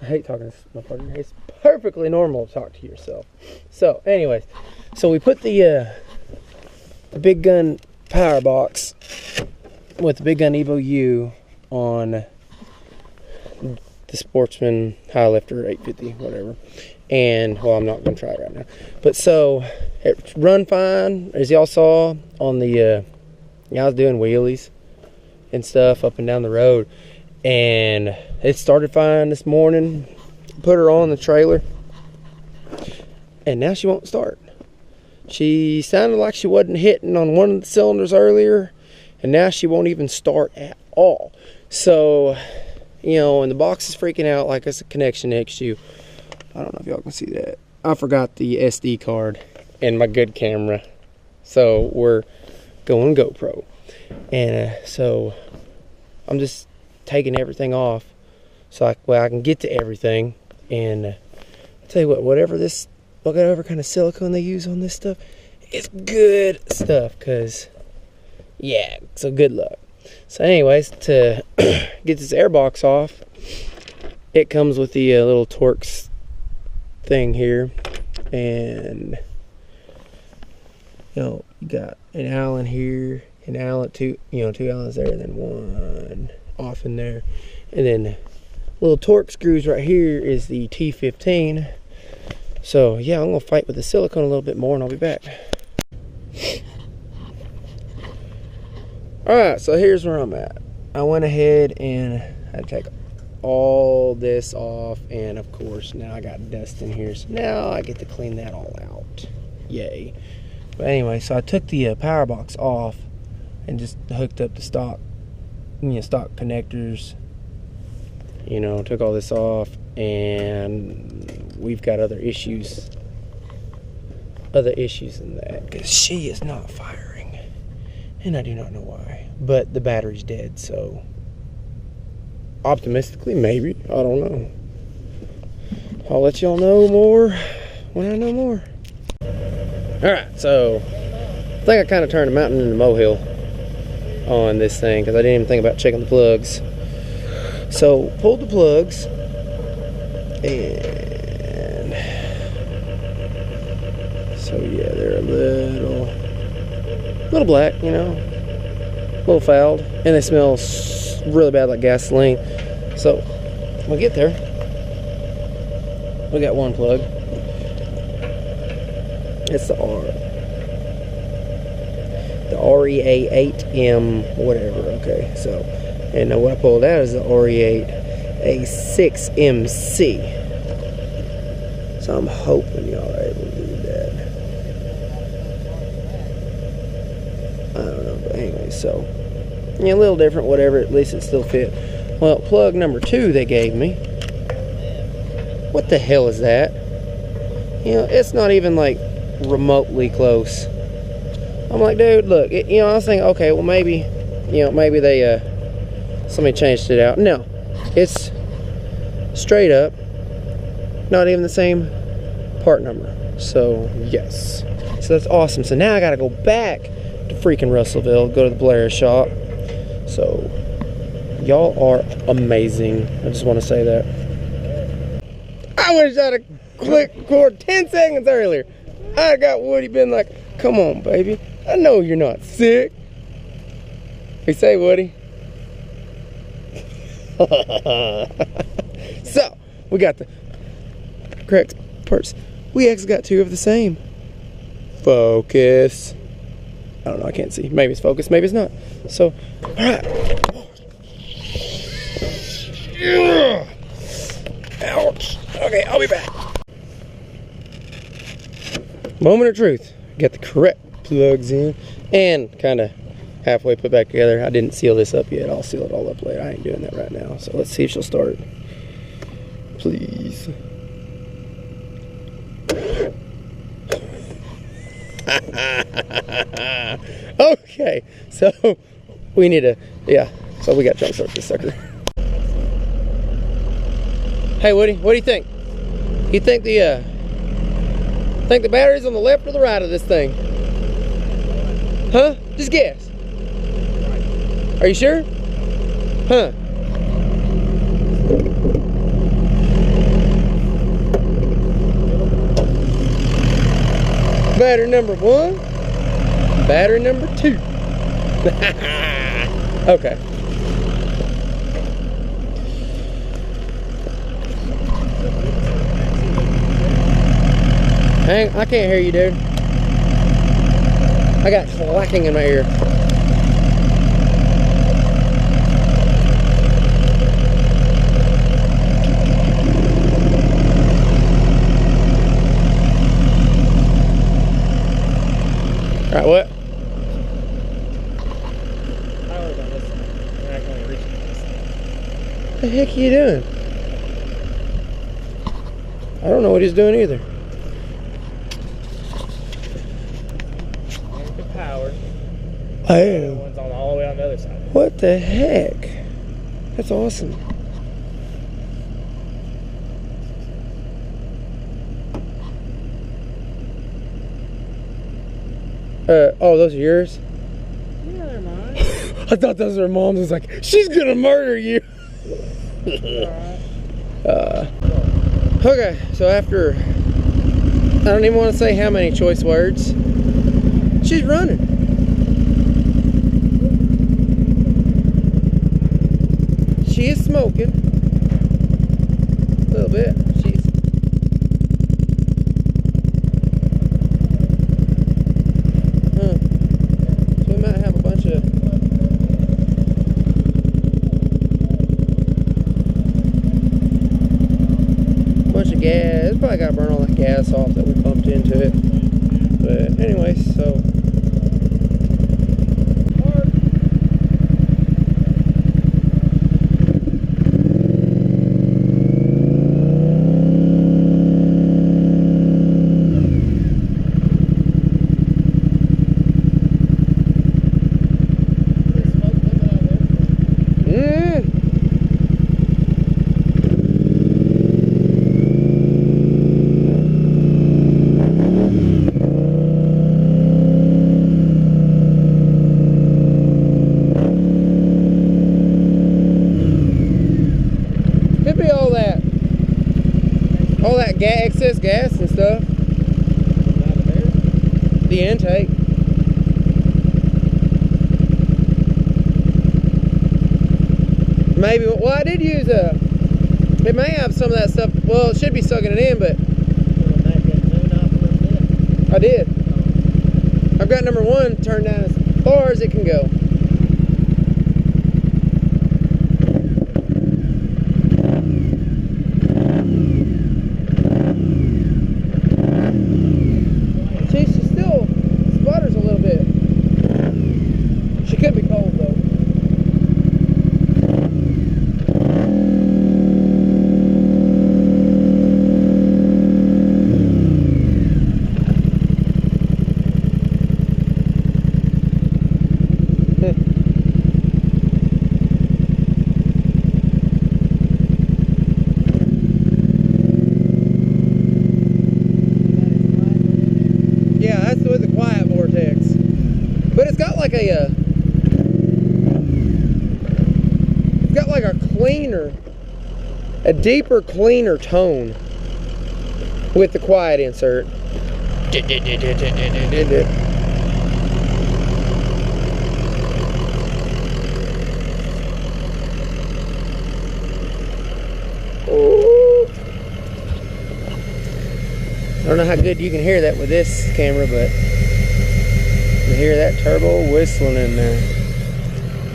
I hate talking to my partner. It's perfectly normal to talk to yourself. So, anyways, so we put the big gun power box with the big gun Evo U on the Sportsman Highlifter 850, whatever. And, well, I'm not going to try it right now. But so, it run fine, as y'all saw on the, I was doing wheelies and stuff up and down the road. And it started fine this morning. Put her on the trailer. And now she won't start. She sounded like she wasn't hitting on one of the cylinders earlier. And now she won't even start at all. So, you know, and the box is freaking out like it's a connection issue. I don't know if y'all can see that. I forgot the SD card and my good camera. So we're going GoPro. And so I'm just taking everything off so I can get to everything. And I'll tell you what, whatever kind of silicone they use on this stuff, it's good stuff. Because, yeah, so good luck. So anyways, to get this airbox off, it comes with the little Torx thing here. And, you know, you got an Allen here, an Allen, two Allens there, and then one off in there. And then little Torx screws right here is the T15. So, yeah, I'm going to fight with the silicone a little bit more, and I'll be back. Alright, so here's where I'm at. I went ahead and I take all this off, and of course now I got dust in here, so now I get to clean that all out. Yay. But anyway, so I took the power box off and just hooked up the stock connectors. You know, took all this off, and we've got other issues in that, because she is not firing, and I do not know why. But the battery's dead, so optimistically, maybe, I don't know. I'll let y'all know more when I know more. Alright, so I think I kind of turned a mountain into a molehill on this thing, because I didn't even think about checking the plugs. So pulled the plugs, and so yeah, they're a little black, you know, a little fouled, and they smell really bad like gasoline. So when we get there, we got one plug. It's the REA8M whatever. Okay, so and what I pulled out is the REA6MC. So I'm hoping y'all are able to do that. I don't know, but anyway, so yeah, a little different, whatever. At least it still fit. Well, plug number 2 they gave me. What the hell is that? You know, it's not even like remotely close. I'm like, dude, look. You know, I was thinking, okay, well maybe, you know, maybe they somebody changed it out. No, it's straight up not even the same part number. So yes, so that's awesome. So now I gotta go back to freaking Russellville, go to the Polaris shop. So y'all are amazing. I just want to say that. I wish I'd have clicked record 10 seconds earlier. I got Woody been like, come on baby, I know you're not sick. He say, Woody. So we got the correct parts. We actually got 2 of the same. Focus. I don't know, I can't see. Maybe it's focused, maybe it's not. So, alright. Ouch. Okay, I'll be back. Moment of truth. Got the correct plugs in and kind of halfway put back together. I didn't seal this up yet. I'll seal it all up later. I ain't doing that right now. So let's see if she'll start. Please. Okay, so we need to, yeah, so we got to jump start this sucker. Hey Woody, what do you think? You think the battery's on the left or the right of this thing? Huh? Just guess. Are you sure? Huh? battery number 1, battery number 2. Okay. Hang, I can't hear you, dude. I got clacking in my ear. Alright, what? Power's on this side. I can only reach it on this side. What the heck are you doing? I don't know what he's doing either. There's the power. I The am. other one's on all the way on the other side. What the heck? That's awesome. Oh, those are yours? Yeah, they're mine. I thought those were Mom's. I was like, she's gonna murder you. Okay, so after, I don't even want to say how many choice words, she's running. She is smoking a little bit. She's so we might have a bunch of gas. It's probably got to burn all that gas off that we pumped into it. But anyway, so excess gas and stuff. The intake. Maybe, well, I did use it may have some of that stuff. Well, it should be sucking it in, but I did. I've got number 1 turned down as far as it can go. It's got like a cleaner, a deeper, cleaner tone with the quiet insert. Ooh. I don't know how good you can hear that with this camera, but you can hear that turbo whistling in there.